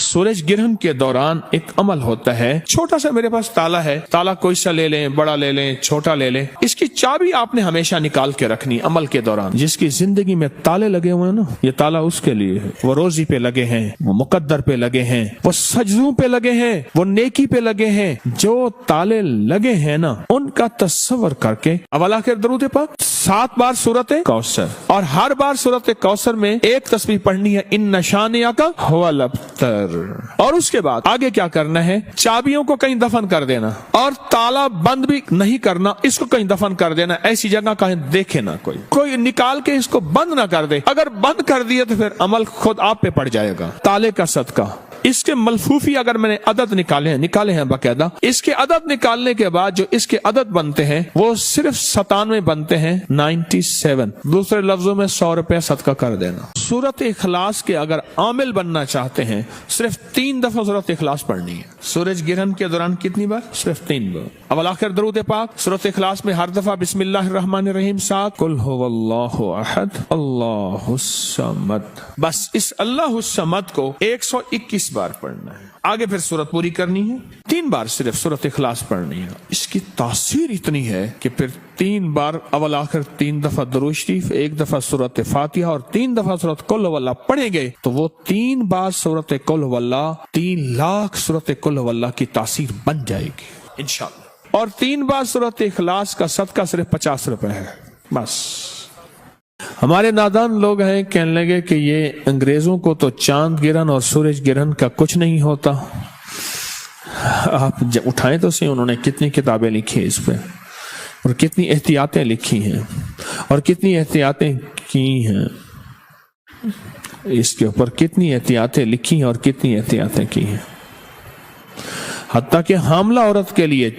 सूरज गिरहन के दौरान एक अमल होता है। छोटा सा मेरे पास ताला है, ताला कोई सा ले लें, बड़ा ले लें, छोटा ले लें, इसकी चाबी आपने हमेशा निकाल के रखनी अमल के दौरान। जिसकी जिंदगी में ताले लगे हुए हैं ना, ये ताला उसके लिए है। वो रोजी पे लगे हैं, वो मुकद्दर पे लगे हैं, वो सजदों पे लगे हैं, वो नेकी पे लगे हैं। जो ताले लगे हैं ना, उनका तस्वर करके अवल आखिर दरूद पाक 7 बार सूरत कौसर, और हर बार सूरत कौसर में एक तस्बीह पढ़नी है, इन्ना शानिया का हुवल अब्तर। और उसके बाद आगे क्या करना है, चाबियों को कहीं दफन कर देना, और ताला बंद भी नहीं करना, इसको कहीं दफन कर देना, ऐसी जगह कहीं देखे ना कोई निकाल के इसको बंद ना कर दे। अगर बंद कर दिया तो फिर अमल खुद आप पे पड़ जाएगा। ताले का सदका इसके मलफूफी अगर मैंने अदद निकाले हैं बाकायदा, इसके अदद निकालने के बाद जो इसके अदद बनते हैं वो सिर्फ 97 बनते हैं, 97। दूसरे लफ्जों में 100 रुपया सदका कर देना। सूरत इखलास के अगर आमिल बनना चाहते हैं, सिर्फ 3 दफा सूरत इखलास पढ़नी है। सूरज गिरहन के दौरान कितनी बार? सिर्फ 3 बार। अवल आखिर दरूद पाक सूरत इखलास में हर दफा बिस्मिल्लाहिर्रहमानिर्रहीम साथ कुल हुवल्लाहु अहद अल्लाहुस समद। बस इस अल्लाहुस समद को 121 बार पढ़ना है। आगे फिर सूरत पूरी करनी है, 3 बार सिर्फ सूरत इखलास पढ़नी है। इसकी तासीर इतनी है कि फिर 3 बार अवल आखिर 3 दफा दुरूद शरीफ, 1 दफा सूरत फातिहा और 3 दफा सूरत कुल हुवल्लाह पढ़ेंगे तो वो 3 बार सूरत कुल हुवल्लाह 3 लाख सूरत कुल हुवल्लाह की तासीर बन जाएगी इंशाअल्लाह। और 3 बार सूरत इखलास का सदका सिर्फ 50 रुपए है बस। हमारे नादान लोग हैं, कहने लगे कि ये अंग्रेजों को तो चांद गिरहन और सूरज गिरहन का कुछ नहीं होता। आप उठाएं तो सही, उन्होंने कितनी किताबें लिखी इस पे, और कितनी एहतियातें लिखी हैं, और कितनी एहतियातें की हैं इसके ऊपर, कितनी एहतियातें लिखी हैं और कितनी एहतियातें की हैं। हत्ता कि हामला औरत के लिए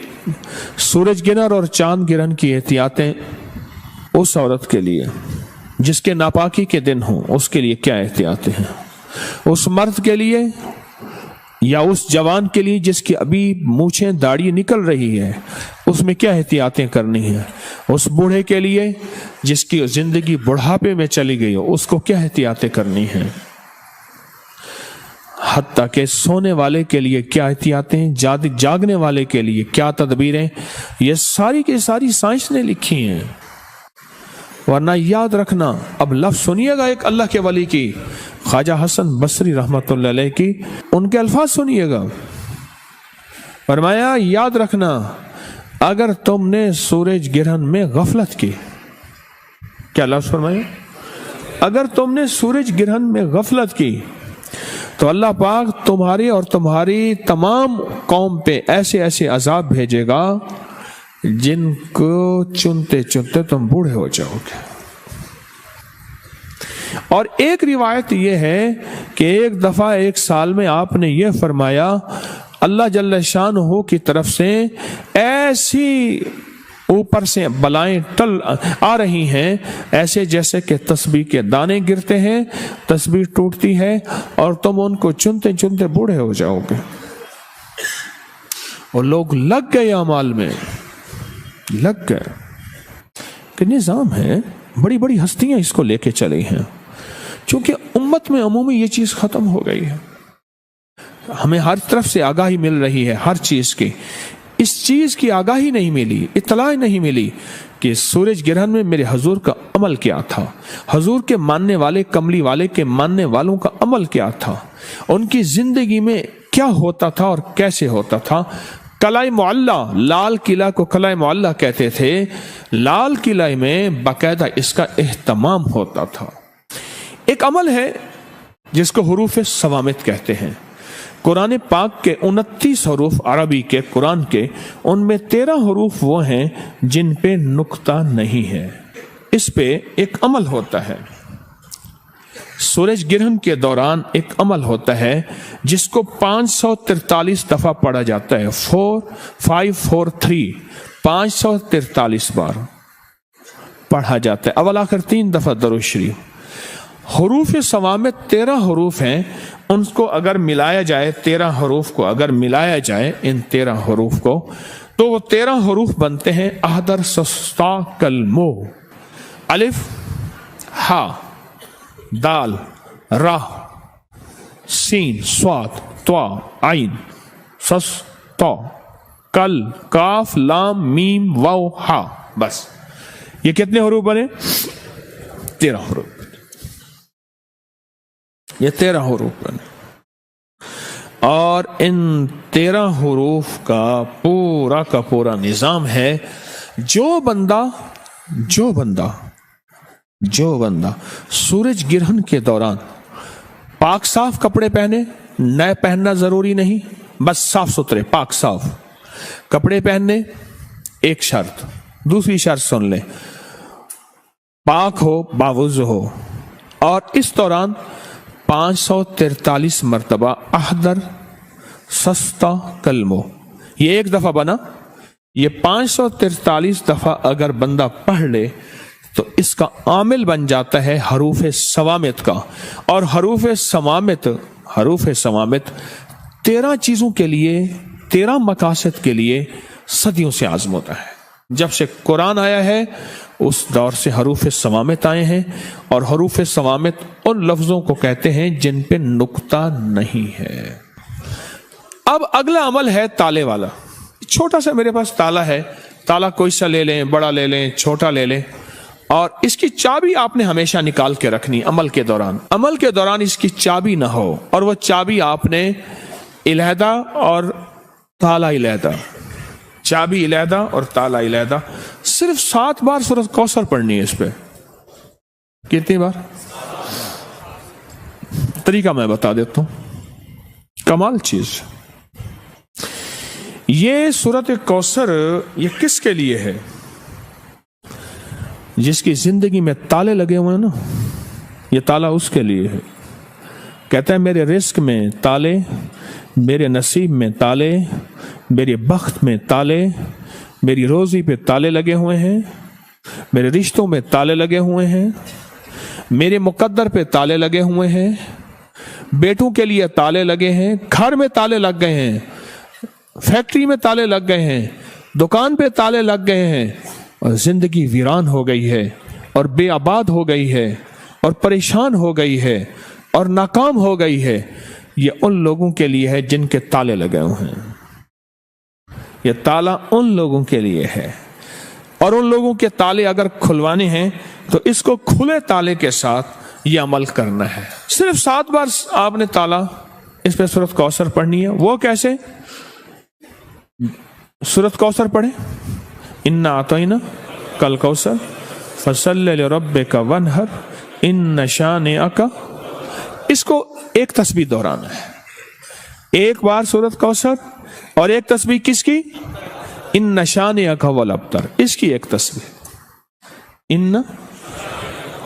सूरज गिरहन और चांद गिरहन की एहतियातें उस औरत के लिए जिसके नापाकी के दिन हो, उसके लिए क्या एहतियातें हैं। उस मर्द के लिए या उस जवान के लिए जिसकी अभी मूछें दाढ़ी निकल रही है, उसमें क्या एहतियातें करनी है। उस बूढ़े के लिए जिसकी जिंदगी बुढ़ापे में चली गई हो, उसको क्या एहतियातें करनी है। हत्ता के सोने वाले के लिए क्या एहतियातें, जागने वाले के लिए क्या तदबीरें, ये सारी की सारी साइंस ने लिखी हैं। वरना याद रखना, अब लफ्ज सुनिएगा एक अल्लाह के वली की, ख्वाजा हसन बसरी रहमतुल्लाह अलैह की, उनके अल्फाज सुनिएगा। फरमाया याद रखना, अगर तुमने सूरज गिरहन में गफलत की, क्या लफ्ज फरमाया, अगर तुमने सूरज गिरहन में गफलत की तो अल्लाह पाक तुम्हारी और तुम्हारी तमाम कौम पे ऐसे ऐसे अजाब भेजेगा जिनको चुनते चुनते तुम बूढ़े हो जाओगे। और एक रिवायत यह है कि एक दफा एक साल में आपने ये फरमाया, अल्लाह जल्ल शानहू की तरफ से ऐसी ऊपर से बलाएं टल आ रही हैं, ऐसे जैसे कि तस्बीह के दाने गिरते हैं, तस्बीह टूटती है और तुम उनको चुनते चुनते बूढ़े हो जाओगे। और लोग लग गए अमाल में, लग गए कि निजाम है, बड़ी बड़ी हस्तियां इसको लेके चली हैं। क्योंकि उम्मत में अमूमी ये चीज खत्म हो गई है, हमें हर तरफ से आगाही मिल रही है हर चीज की। इस चीज की आगाही नहीं मिली, इत्तला नहीं मिली कि सूरज गिरहन में मेरे हजूर का अमल क्या था, हजूर के मानने वाले कमली वाले के मानने वालों का अमल क्या था, उनकी जिंदगी में क्या होता था और कैसे होता था। कलाए मुअल्ला, लाल किला को कलाए मुअल्ला कहते थे। लाल किला में बाकायदा इसका एहतमाम होता था। एक अमल है जिसको हुरूफ सवामित कहते हैं। कुरान पाक के 29 हरूफ अरबी के कुरान के, उनमें 13 हरूफ वो हैं जिन पे नुक्ता नहीं है। इस पे एक अमल होता है। सूरज गिरहन के दौरान एक अमल होता है जिसको 543 दफा पढ़ा जाता है। 4543 543 बार पढ़ा जाता है। अवल आखिर 3 दफा दरूद शरीफ। हरूफ सवामित 13 हरूफ हैं, उनको अगर मिलाया जाए, 13 हरूफ को अगर मिलाया जाए इन 13 हरूफ को, तो वो 13 हरूफ बनते हैं अहदर सस्ता कलमो। अलिफ, हा, दाल, रा, सीन, स्वाद, त्वा आइन सस तो कल काफ लाम मीम वाव हा। बस ये कितने हरूफ बने? 13 हरूफ। ये 13 हरूफ बने और इन 13 हरूफ का पूरा निजाम है। जो बंदा सूरज ग्रहण के दौरान पाक साफ कपड़े पहने, नए पहनना जरूरी नहीं, बस साफ सुथरे पाक साफ कपड़े पहनने, एक शर्त। दूसरी शर्त सुन ले, पाक हो, बावुज़ हो, और इस दौरान 543 मरतबा अहदर सस्ता कलमो, ये एक दफा बना। ये 543 दफा अगर बंदा पढ़ ले तो इसका आमिल बन जाता है हरूफ सवामित का। और हरूफ सवामित 13 चीजों के लिए, 13 मकासद के लिए सदियों से आज़म होता है। जब से कुरान आया है उस दौर से हरूफ सवामित आए हैं, और हरूफ सवामित उन लफ्जों को कहते हैं जिन पे नुक्ता नहीं है। अब अगला अमल है ताले वाला। छोटा सा मेरे पास ताला है, ताला कोई सा ले लें, बड़ा ले लें, छोटा ले लें, और इसकी चाबी आपने हमेशा निकाल के रखनी। अमल के दौरान इसकी चाबी ना हो, और वह चाबी आपने इलहदा और ताला इलहदा, चाबी इलहदा और ताला इलहदा, सिर्फ 7 बार सूरत कौसर पढ़नी है। इस पे कितनी बार? तरीका मैं बता देता हूं, कमाल चीज। ये सूरत कौसर ये किसके लिए है? जिसकी जिंदगी में ताले लगे हुए हैं ना, ये ताला उसके लिए है। कहता है मेरे रिस्क में ताले, मेरे नसीब में ताले, मेरे बख्त में ताले, मेरी रोजी पे ताले लगे हुए हैं, मेरे रिश्तों में ताले लगे हुए हैं, मेरे मुकद्दर पे ताले लगे हुए हैं, बेटों के लिए ताले लगे हैं, घर में ताले लग गए हैं, फैक्ट्री में ताले लग गए हैं, दुकान पे ताले लग गए हैं, और जिंदगी वीरान हो गई है, और बेआबाद हो गई है, और परेशान हो गई है, और नाकाम हो गई है। ये उन लोगों के लिए है जिनके ताले लगे हुए हैं। ये ताला उन लोगों के लिए है, और उन लोगों के ताले अगर खुलवाने हैं तो इसको खुले ताले के साथ ये अमल करना है। सिर्फ 7 बार आपने ताला इस पे सूरत कौसर पढ़नी है। वो कैसे? सूरत कौसर पढ़े, इन्ना आतैना कल कौसर फसल्लि लिरब्बिका वन्हर इन्न शानिअका। इसको एक तस्बीह दोहराना है, एक बार सूरत कौसर, और एक तस्बीह किसकी? इन्न शानिअका वल अब्तर, इसकी एक तस्बीह, इन्न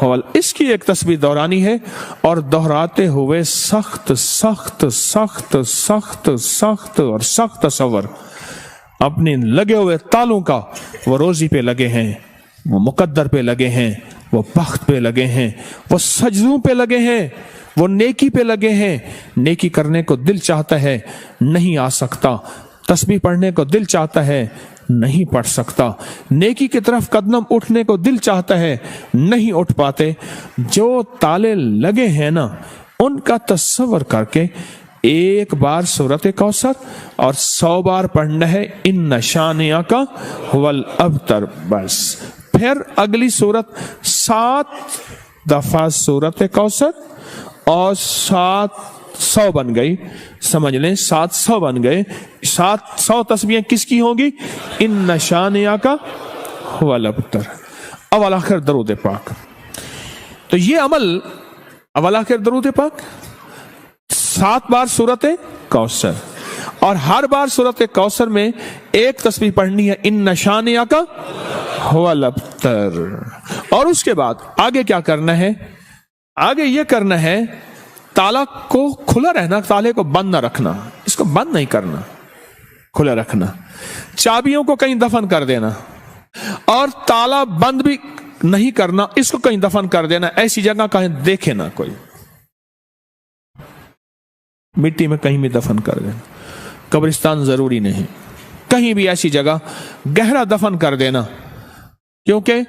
वल, इसकी एक तस्बीह दोहरानी है। और दोहराते हुए सख्त सख्त सख्त सख्त सख्त और सख्त तसव्वुर अपने लगे हुए तालों का, वो रोजी पे लगे हैं, वो मुकद्दर पे लगे हैं, वो बख्त पे लगे हैं, वो सजदों पे लगे हैं, वो नेकी पे लगे हैं। नेकी करने को दिल चाहता है, नहीं आ सकता। तस्बीह पढ़ने को दिल चाहता है, नहीं पढ़ सकता। नेकी की तरफ कदम उठने को दिल चाहता है, नहीं उठ पाते। जो ताले लगे हैं ना, उनका तस्वर करके एक बार सूरत कौसर और 100 बार पढ़ना है इन्न शानिअका वल अब्तर। बस फिर अगली सूरत 7 दफा सूरत कौसर और 700 बन गई, समझ लें 700 बन गए। 700 तस्बीहें किसकी होंगी? इन्न शानिअका वल अब्तर। अवल आखिर दरूद पाक। तो ये अमल अवल आखिर दरूद पाक, 7 बार सूरत कौसर, और हर बार सूरत कौसर में एक तस्बीह पढ़नी है इन्न शानिअका वल अब्तर। और उसके बाद आगे क्या करना है? आगे ये करना है ताला को खुला रहना, ताले को बंद ना रखना, इसको बंद नहीं करना, खुला रखना। चाबियों को कहीं दफन कर देना, और ताला बंद भी नहीं करना, इसको कहीं दफन कर देना। ऐसी जगह कहीं देखे ना कोई, मिट्टी में कहीं भी दफन कर देना। कब्रिस्तान जरूरी नहीं, कहीं भी ऐसी जगह गहरा दफन कर देना, क्योंकि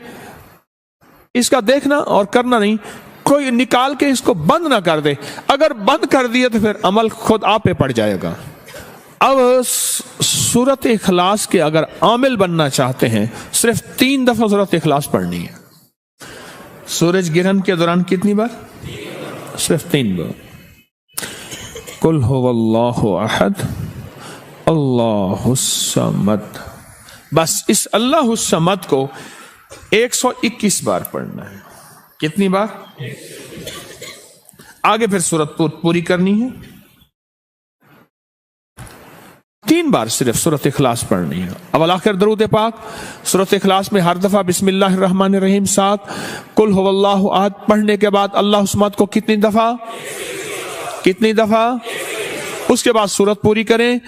इसका देखना और करना नहीं, कोई निकाल के इसको बंद ना कर दे। अगर बंद कर दिया तो फिर अमल खुद आप पे पड़ जाएगा। अब सूरत इखलास के अगर आमिल बनना चाहते हैं, सिर्फ 3 दफा सूरत इखलास पढ़नी है। सूरज गिरहन के दौरान कितनी बार? सिर्फ 3 बार। कुल हुवल्लाहु अहद अल्लाहुस समद। बस इस अल्लाहुस समद को 121 बार पढ़ना है। कितनी बार? आगे फिर सूरत पूरी करनी है। 3 बार सिर्फ सूरत इखलास पढ़नी है। अवल आखिर दरूद पाक। सूरत इखलास में हर दफा बिस्मिल्लाहिर रहमानिर रहीम 7, कुल हुवल्लाहु अहद पढ़ने के बाद अल्लाहुस समद को कितनी दफा? उसके बाद सूरत पूरी करें।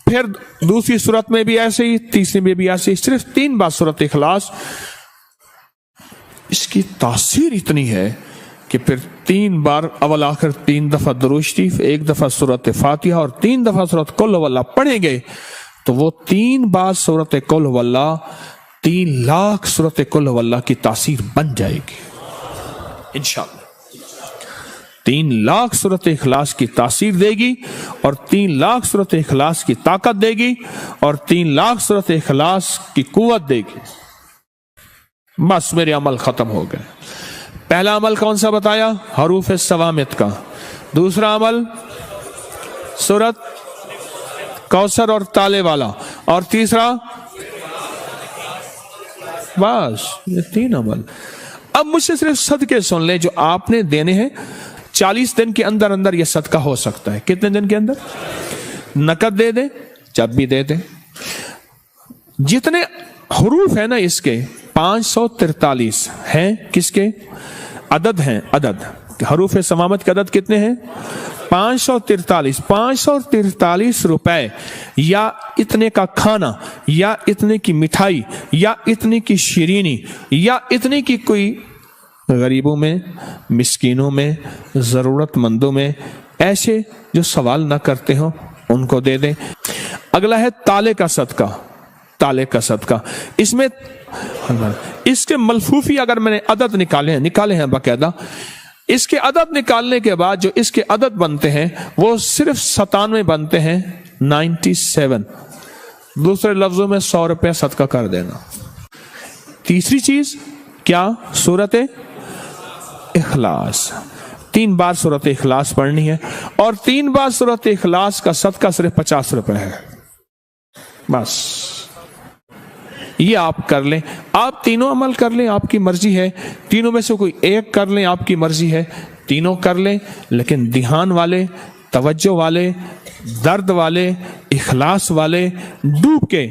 फिर दूसरी सूरत में भी ऐसे ही, तीसरी में भी ऐसे ही, सिर्फ 3 बार सूरत इखलास। इसकी तासीर इतनी है कि फिर 3 बार अवल आखिर 3 दफा दुरूद शरीफ, 1 दफा सूरत फातिहा और 3 दफा सूरत कुल हुवल्लाह पढ़ेंगे तो वो 3 बार सूरत कुल हुवल्लाह 3 लाख सूरत कुल हुवल्लाह की तासीर बन जाएगी इंशाअल्लाह। 3 लाख सूरत इखलास की तासीर देगी और 3 लाख सूरत इखलास की ताकत देगी और 3 लाख सूरत इखलास की कुव्वत देगी। बस मेरे अमल खत्म हो गए। पहला अमल कौन सा बताया? हरूफ सवामित का। दूसरा अमल सूरत कौसर और ताले वाला। और तीसरा, बस ये 3 अमल। अब मुझसे सिर्फ सदके सुन ले जो आपने देने हैं। 40 दिन के अंदर अंदर ये सदका हो सकता है। कितने दिन के अंदर? नकद दे दे, जब भी दे दे। जितने हरूफ है ना इसके 543 हैं। किसके अदद हैं? अदद हरूफ सवामत के अदद कितने हैं? 543। 543 रुपए या इतने का खाना या इतने की मिठाई या इतने की शीरीनी या इतने की कोई गरीबों में, मिस्कीनों में, जरूरतमंदों में, ऐसे जो सवाल ना करते हो उनको दे दें। अगला है ताले का सदका। ताले का सदका, इसमें इसके मलफूफी अगर मैंने अदद निकाले हैं बाकायदा, इसके अदद निकालने के बाद जो इसके अदद बनते हैं वो सिर्फ 97 बनते हैं। 97। दूसरे लफ्जों में 100 रुपया सदका कर देना। तीसरी चीज क्या? सूरत इखलास। 3 बार सूरत इखलास पढ़नी है और 3 बार सूरत इखलास का सदका सिर्फ 50 रुपए है। बस ये आप कर लें। आप तीनों अमल कर लें, आपकी मर्जी है। तीनों में से कोई एक कर लें, आपकी मर्जी है। तीनों कर लें, लेकिन ध्यान वाले, तवज्जो वाले, दर्द वाले, इखलास वाले, डूब के